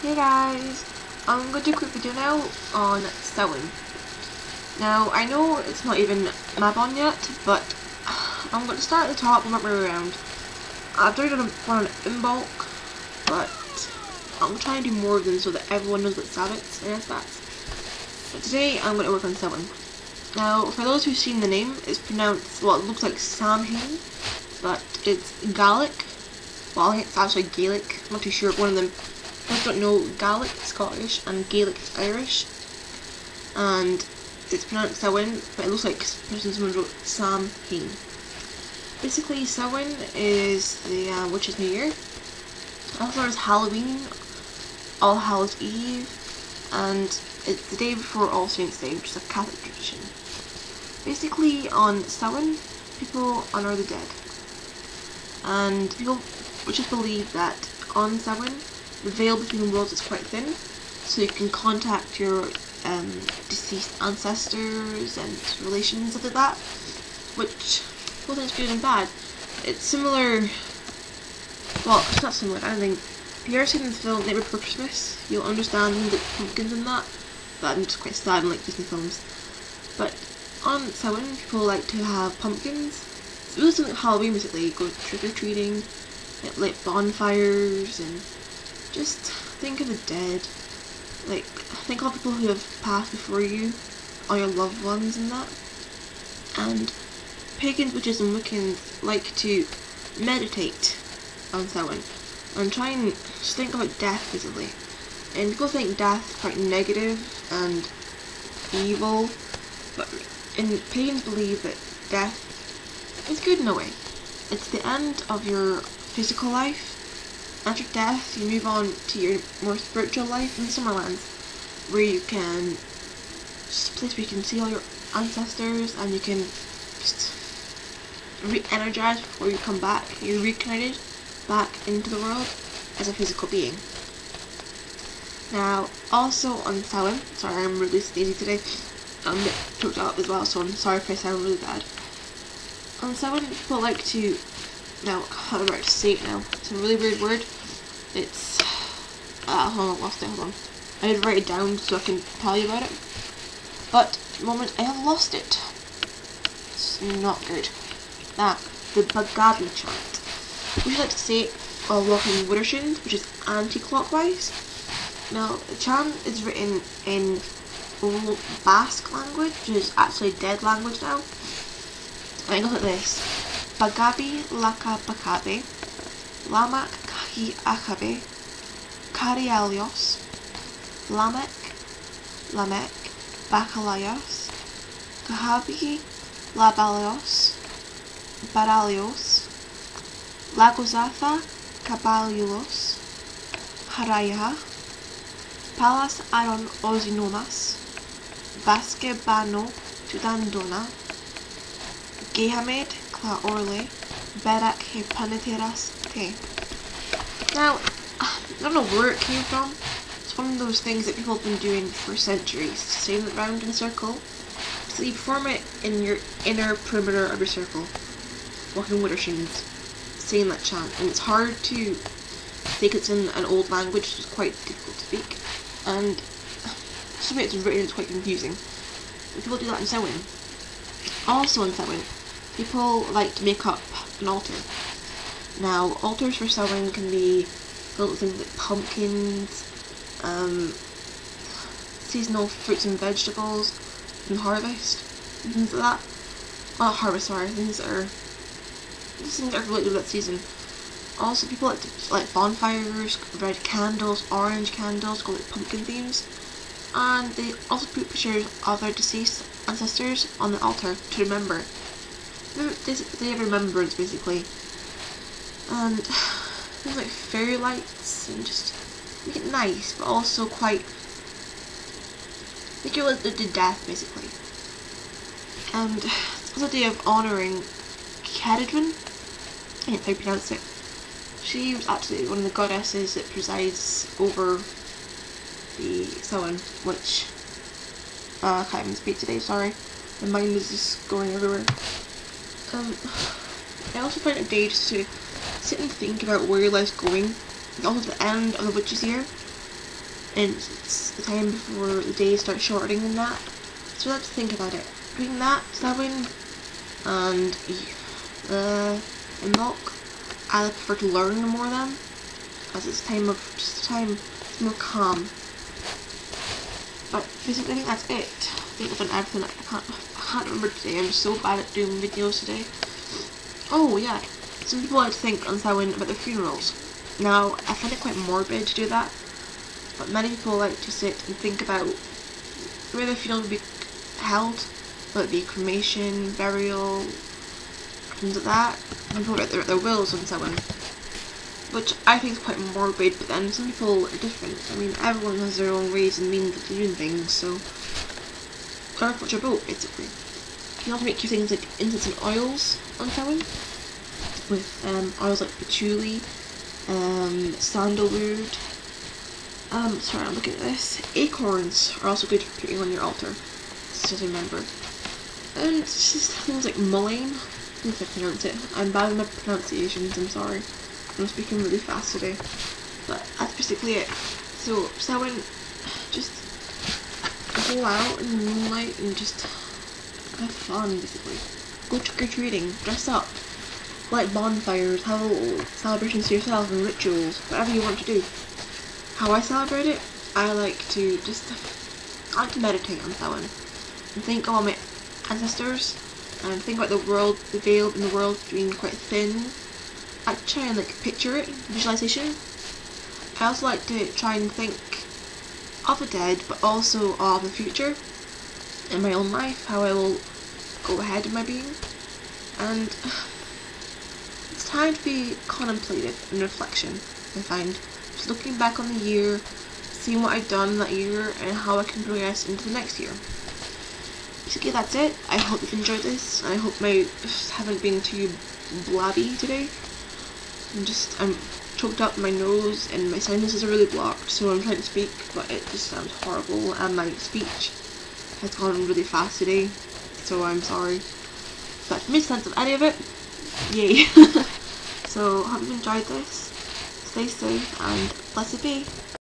Hey guys, I'm going to do a quick video now on sewing. Now I know it's not even map on yet, but I'm going to start at the top and work my way around. I've already done one in bulk, but I'm trying to do more of them so that everyone knows what sabbats and spats. But today I'm going to work on sewing. Now for those who've seen the name, it's pronounced, well, it looks like samhain, but it's Gaelic. Well, I think it's actually Gaelic. I'm not too sure. One of them. I don't know, Gaelic is Scottish and Gaelic is Irish, and it's pronounced Samhain, but it looks like someone wrote Samhain. Basically, Samhain is the Witch's New Year. Also, there's Halloween, All Hallows Eve, and it's the day before All Saints' Day, which is a Catholic tradition. Basically, on Samhain, people honor the dead, and people witches believe that on Samhain, the veil between worlds is quite thin, so you can contact your deceased ancestors and relations, stuff like that, which both things good and bad. It's similar, well, it's not similar, I don't think. If you ever seen the film Nightmare Before Christmas, you'll understand the pumpkins and that, but I'm just quite sad in like Disney films. But on Samhain, people like to have pumpkins. It's really something like Halloween basically. You go trick-or-treating, light bonfires, and just think of the dead. Like, think of people who have passed before you, all your loved ones and that. And pagans, witches and Wiccans like to meditate on Samhain and try and just think about death basically. And people think death is quite negative and evil, but pagans believe that death is good in a way. It's the end of your physical life. After death, you move on to your more spiritual life in Summerlands, where you can just a place where you can see all your ancestors and you can just re-energize before you come back. You're reconnected back into the world as a physical being. Now, also on Samhain, sorry, I'm really sneezy today. I'm a bit choked up as well, so I'm sorry if I sound really bad. On Samhain, people like to, now, how do I say it now? It's a really weird word. It's, hold on, I lost it, hold on. I did write it down so I can tell you about it. But, at the moment, I have lost it. It's not good. The Bagabi chant. We like to say it while walking Wittershins, which is anti-clockwise. Now, the chant is written in Old Basque language, which is actually dead language now. And it goes like this. Bagabi laka bakabe, lamak kahi akabe, karialios, lamek, bakalayos, kahabi labalios, baralios, lagozatha kabalulos, haraya, palas aron ozinomas, vasque bano tudandona, Gehamed Kla Orle Berak He Paneteras Te. Now, I don't know where it came from. It's one of those things that people have been doing for centuries. Saying it round in a circle. So you perform it in your inner perimeter of your circle. Walking Wittershins, saying that chant. And it's hard to think it's in an old language, which is quite difficult to speak. And the way it's written is quite confusing. But people do that in Samhain. Also in Samhain, people like to make up an altar. Now, altars for Samhain can be filled with things like pumpkins, seasonal fruits and vegetables from the harvest, and things like that. Well, not harvest, sorry, things that are related to that season. Also, people like to light bonfires, red candles, orange candles, go like pumpkin themes. And they also put pictures of their deceased ancestors on the altar to remember. They have remembrance basically. And things like fairy lights and just make it nice, but also quite make it like the death basically. And it's also a day of honouring Cadidrin. I can't pronounce it. She was actually one of the goddesses that presides over the Samhain, which I can't even speak today, sorry. My mind is just going everywhere. I also find it a day just to sit and think about where your life's going. It's also the end of the witch's year, and it's the time before the day starts shortening and that. So let's think about it. Between that, Samhain, and milk, I prefer to learn more of them, as it's it's more calm. But basically I think that's it. I think I've done everything. I can't remember today. I'm so bad at doing videos today. Oh yeah, some people like to think on Samhain about their funerals. Now, I find it quite morbid to do that, but many people like to sit and think about where their funeral would be held, whether it be cremation, burial, things like that. Some people write their wills on Samhain, which I think is quite morbid, but then some people are different. I mean, everyone has their own ways and means of doing things, so go for your boat, basically. You can also make your things like incense and oils on Samhain, with oils like patchouli, sandalwood, sorry, I'm looking at this. Acorns are also good for putting on your altar, just remember. And it's just things like mullein, I don't know if I pronounce it. I'm bad with my pronunciations, I'm sorry. I'm speaking really fast today. But that's basically it. So, Samhain, just go out in the moonlight and just have fun, basically. Go trick-or-treating, dress up, light bonfires, have little celebrations to yourself and rituals, whatever you want to do. How I celebrate it, I like to meditate on Samhain and think of all my ancestors and think about the veil in the world being quite thin. I try and picture it, visualization. I also like to try and think of the dead, but also of the future in my own life, how I will go ahead in my being. And it's time to be contemplative and reflection, I find. Just looking back on the year, seeing what I've done that year, and how I can progress into the next year. Basically, that's it. I hope you've enjoyed this, and I hope I haven't been too blabby today. I'm choked up my nose, and my sinuses are really blocked, so I'm trying to speak, but it just sounds horrible, and my speech has gone really fast today, so I'm sorry. But if you made sense of any of it, yay! So, hope you enjoyed this. Stay safe, and blessed be.